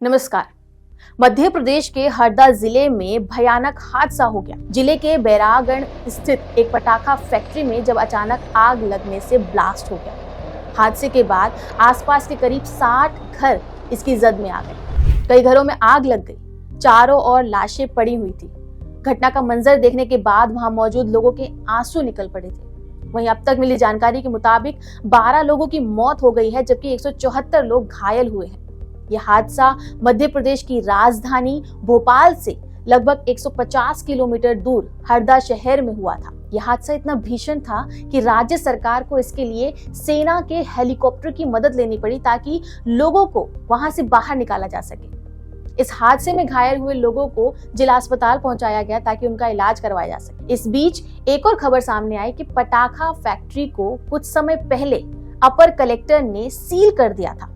नमस्कार। मध्य प्रदेश के हरदा जिले में भयानक हादसा हो गया। जिले के बैरागढ़ स्थित एक पटाखा फैक्ट्री में जब अचानक आग लगने से ब्लास्ट हो गया। हादसे के बाद आसपास के करीब 60 घर इसकी जद में आ गए। कई घरों में आग लग गई। चारों ओर लाशें पड़ी हुई थी। घटना का मंजर देखने के बाद वहां मौजूद लोगों के आंसू निकल पड़े थे। वहीं अब तक मिली जानकारी के मुताबिक 12 लोगों की मौत हो गई है, जबकि 174 लोग घायल हुए हैं। यह हादसा मध्य प्रदेश की राजधानी भोपाल से लगभग 150 किलोमीटर दूर हरदा शहर में हुआ था। यह हादसा इतना भीषण था कि राज्य सरकार को इसके लिए सेना के हेलीकॉप्टर की मदद लेनी पड़ी ताकि लोगों को वहां से बाहर निकाला जा सके। इस हादसे में घायल हुए लोगों को जिला अस्पताल पहुंचाया गया ताकि उनका इलाज करवाया जा सके। इस बीच एक और खबर सामने आई कि पटाखा फैक्ट्री को कुछ समय पहले अपर कलेक्टर ने सील कर दिया था,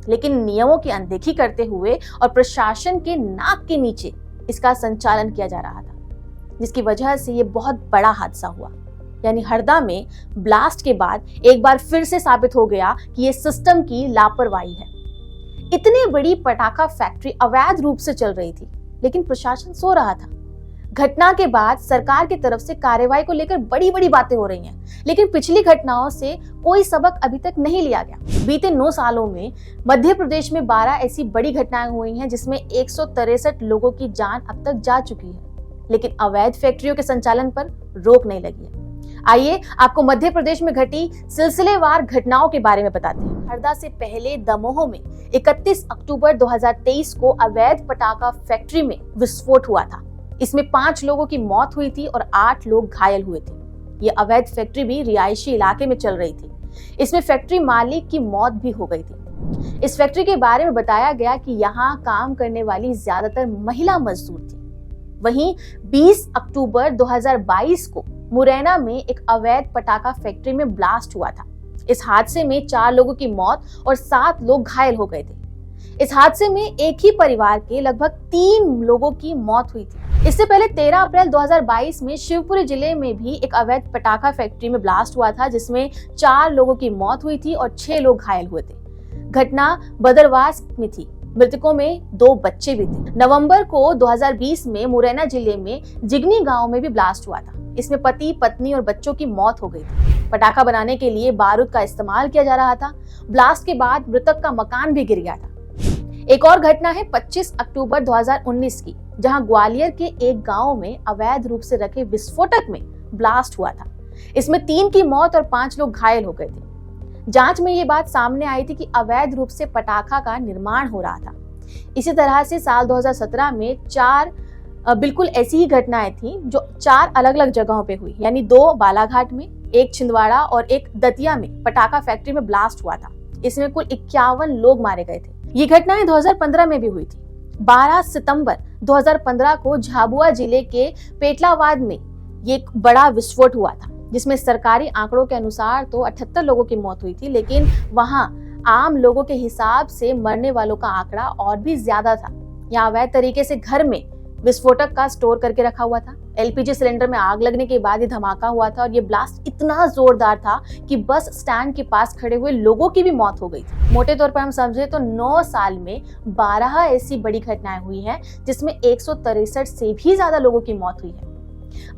लेकिन नियमों की अनदेखी करते हुए और प्रशासन के नाक के नीचे इसका संचालन किया जा रहा था, जिसकी वजह से ये बहुत बड़ा हादसा हुआ। यानी हरदा में ब्लास्ट के बाद एक बार फिर से साबित हो गया कि ये सिस्टम की लापरवाही है। इतनी बड़ी पटाखा फैक्ट्री अवैध रूप से चल रही थी, लेकिन प्रशासन सो रहा था। घटना के बाद सरकार की तरफ से कार्रवाई को लेकर बड़ी बड़ी बातें हो रही हैं, लेकिन पिछली घटनाओं से कोई सबक अभी तक नहीं लिया गया। बीते 9 सालों में मध्य प्रदेश में 12 ऐसी बड़ी घटनाएं हुई हैं, जिसमें 163 लोगों की जान अब तक जा चुकी है, लेकिन अवैध फैक्ट्रियों के संचालन पर रोक नहीं लगी है। आइए आपको मध्य प्रदेश में घटी सिलसिलेवार घटनाओं के बारे में बताते हैं। हरदा से पहले दमोह में 31 अक्टूबर 2023 को अवैध पटाखा फैक्ट्री में विस्फोट हुआ था। इसमें 5 लोगों की मौत हुई थी और 8 लोग घायल हुए थे। ये अवैध फैक्ट्री भी रिहायशी इलाके में चल रही थी। इसमें फैक्ट्री मालिक की मौत भी हो गई थी। इस फैक्ट्री के बारे में बताया गया कि यहाँ काम करने वाली ज्यादातर महिला मजदूर थी। वहीं 20 अक्टूबर 2022 को मुरैना में एक अवैध पटाखा फैक्ट्री में ब्लास्ट हुआ था। इस हादसे में 4 लोगों की मौत और 7 लोग घायल हो गए थे। इस हादसे में एक ही परिवार के लगभग 3 लोगों की मौत हुई थी। इससे पहले 13 अप्रैल 2022 में शिवपुरी जिले में भी एक अवैध पटाखा फैक्ट्री में ब्लास्ट हुआ था, जिसमें 4 लोगों की मौत हुई थी और 6 लोग घायल हुए थे। घटना बदरवास में थी। मृतकों में 2 बच्चे भी थे। नवंबर को 2020 में मुरैना जिले में जिगनी गांव में भी ब्लास्ट हुआ था। इसमें पति, पत्नी और बच्चों की मौत हो गई थी। पटाखा बनाने के लिए बारूद का इस्तेमाल किया जा रहा था। ब्लास्ट के बाद मृतक का मकान भी गिर गया था। एक और घटना है 25 अक्टूबर 2019 की, जहां ग्वालियर के एक गांव में अवैध रूप से रखे विस्फोटक में ब्लास्ट हुआ था। इसमें 3 की मौत और 5 लोग घायल हो गए थे। जांच में ये बात सामने आई थी कि अवैध रूप से पटाखा का निर्माण हो रहा था। इसी तरह से साल 2017 में 4 बिल्कुल ऐसी ही घटनाएं थी, जो 4 अलग अलग जगहों पे हुई। यानी 2 बालाघाट में, एक छिंदवाड़ा और एक दतिया में पटाखा फैक्ट्री में ब्लास्ट हुआ था। इसमें कुल 51 लोग मारे गए थे। ये घटनाएं 2015 में भी हुई थी। 12 सितंबर 2015 को झाबुआ जिले के पेटलावाद में ये एक बड़ा विस्फोट हुआ था, जिसमें सरकारी आंकड़ों के अनुसार तो 78 लोगों की मौत हुई थी, लेकिन वहां आम लोगों के हिसाब से मरने वालों का आंकड़ा और भी ज्यादा था। यहाँ अवैध तरीके से घर में विस्फोटक का स्टोर करके रखा हुआ था। एलपीजी सिलेंडर में आग लगने के बाद ये धमाका हुआ था और ये ब्लास्ट इतना जोरदार था कि बस स्टैंड के पास खड़े हुए लोगों की भी मौत हो गई थी। मोटे तौर पर हम समझे तो 9 साल में 12 ऐसी बड़ी घटनाएं हुई हैं, जिसमें 163 से भी ज्यादा लोगों की मौत हुई है।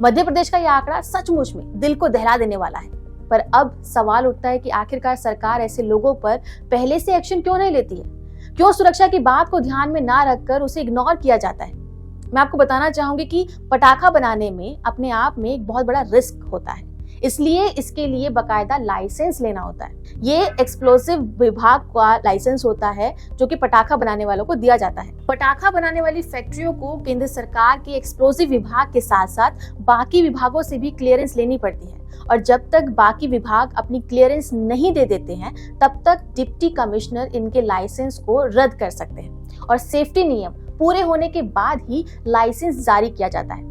मध्य प्रदेश का यह आंकड़ा सचमुच में दिल को दहला देने वाला है। पर अब सवाल उठता है कि आखिरकार सरकार ऐसे लोगों पर पहले से एक्शन क्यों नहीं लेती है? क्यों सुरक्षा की बात को ध्यान में ना रखकर उसे इग्नोर किया जाता है? मैं आपको बताना चाहूंगी कि पटाखा बनाने में अपने आप में एक बहुत बड़ा रिस्क होता है, इसलिए इसके लिए बकायदा लाइसेंस लेना होता है। ये एक्सप्लोसिव विभाग का लाइसेंस होता है, जो कि पटाखा बनाने वालों को दिया जाता है। पटाखा बनाने वाली फैक्ट्रियों को केंद्र सरकार के एक्सप्लोसिव विभाग के साथ साथ बाकी विभागों से भी क्लियरेंस लेनी पड़ती है, और जब तक बाकी विभाग अपनी क्लियरेंस नहीं दे देते हैं, तब तक डिप्टी कमिश्नर इनके लाइसेंस को रद्द कर सकते हैं, और सेफ्टी नियम पूरे होने के बाद ही लाइसेंस जारी किया जाता है।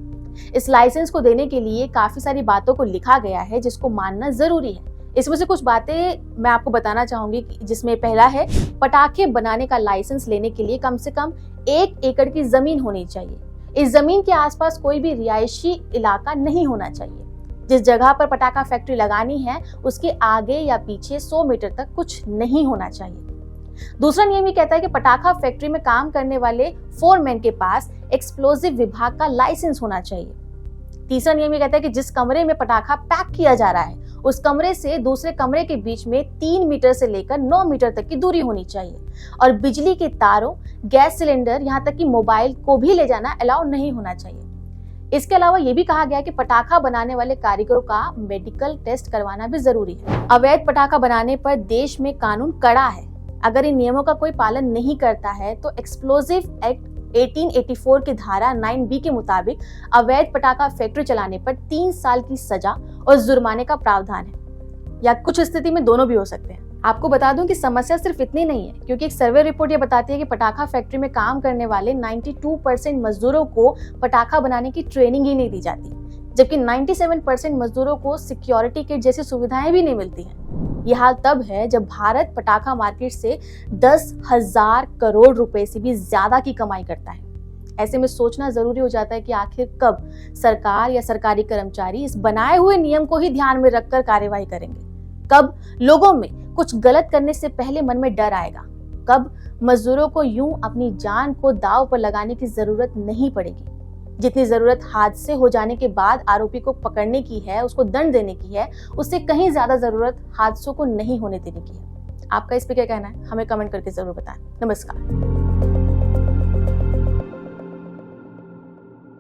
इस लाइसेंस को देने के लिए काफी सारी बातों को लिखा गया है, जिसको मानना जरूरी है। इसमें से कुछ बातें मैं आपको बताना चाहूंगी, जिसमें पहला है, पटाखे बनाने का लाइसेंस लेने के लिए कम से कम 1 एकड़ की जमीन होनी चाहिए। इस जमीन के आसपास कोई भी रिहायशी इलाका नहीं होना चाहिए। जिस जगह पर पटाखा फैक्ट्री लगानी है, उसके आगे या पीछे 100 मीटर तक कुछ नहीं होना चाहिए। दूसरा नियम ये कहता है कि पटाखा फैक्ट्री में काम करने वाले फोरमैन के पास एक्सप्लोजिव विभाग का लाइसेंस होना चाहिए। तीसरा नियम ये कहता है कि जिस कमरे में पटाखा पैक किया जा रहा है उस कमरे से दूसरे कमरे के बीच में 3 मीटर से लेकर 9 मीटर तक की दूरी होनी चाहिए और बिजली के तारों, गैस सिलेंडर, यहाँ तक कि मोबाइल को भी ले जाना अलाउ नहीं होना चाहिए। इसके अलावा ये भी कहा गया है कि पटाखा बनाने वाले कारीगरों का मेडिकल टेस्ट करवाना भी जरूरी है। अवैध पटाखा बनाने पर देश में कानून कड़ा है। अगर इन नियमों का कोई पालन नहीं करता है तो एक्सप्लोजिव एक्ट 1884 की धारा 9B के मुताबिक अवैध पटाखा फैक्ट्री चलाने पर 3 साल की सजा और जुर्माने का प्रावधान है, या कुछ स्थिति में दोनों भी हो सकते हैं। आपको बता दूं कि समस्या सिर्फ इतनी नहीं है, क्योंकि एक सर्वे रिपोर्ट ये बताती है कि पटाखा फैक्ट्री में काम करने वाले 92% मजदूरों को पटाखा बनाने की ट्रेनिंग ही नहीं दी जाती, जबकि 97% मजदूरों को सिक्योरिटी किट जैसी सुविधाएं भी नहीं मिलती हैं। यह हाल तब है जब भारत पटाखा मार्केट से 10,000 करोड़ रुपए से भी ज्यादा की कमाई करता है। ऐसे में सोचना जरूरी हो जाता है कि आखिर कब सरकार या सरकारी कर्मचारी इस बनाए हुए नियम को ही ध्यान में रखकर कार्यवाही करेंगे, कब लोगों में कुछ गलत करने से पहले मन में डर आएगा, कब मजदूरों को यूं अपनी जान को दांव पर लगाने की जरूरत नहीं पड़ेगी। जितनी जरूरत हादसे हो जाने के बाद आरोपी को पकड़ने की है, उसको दंड देने की है, उससे कहीं ज्यादा जरूरत हादसों को नहीं होने देने की है। आपका इस पे क्या कहना है, हमें कमेंट करके जरूर बताएं। नमस्कार।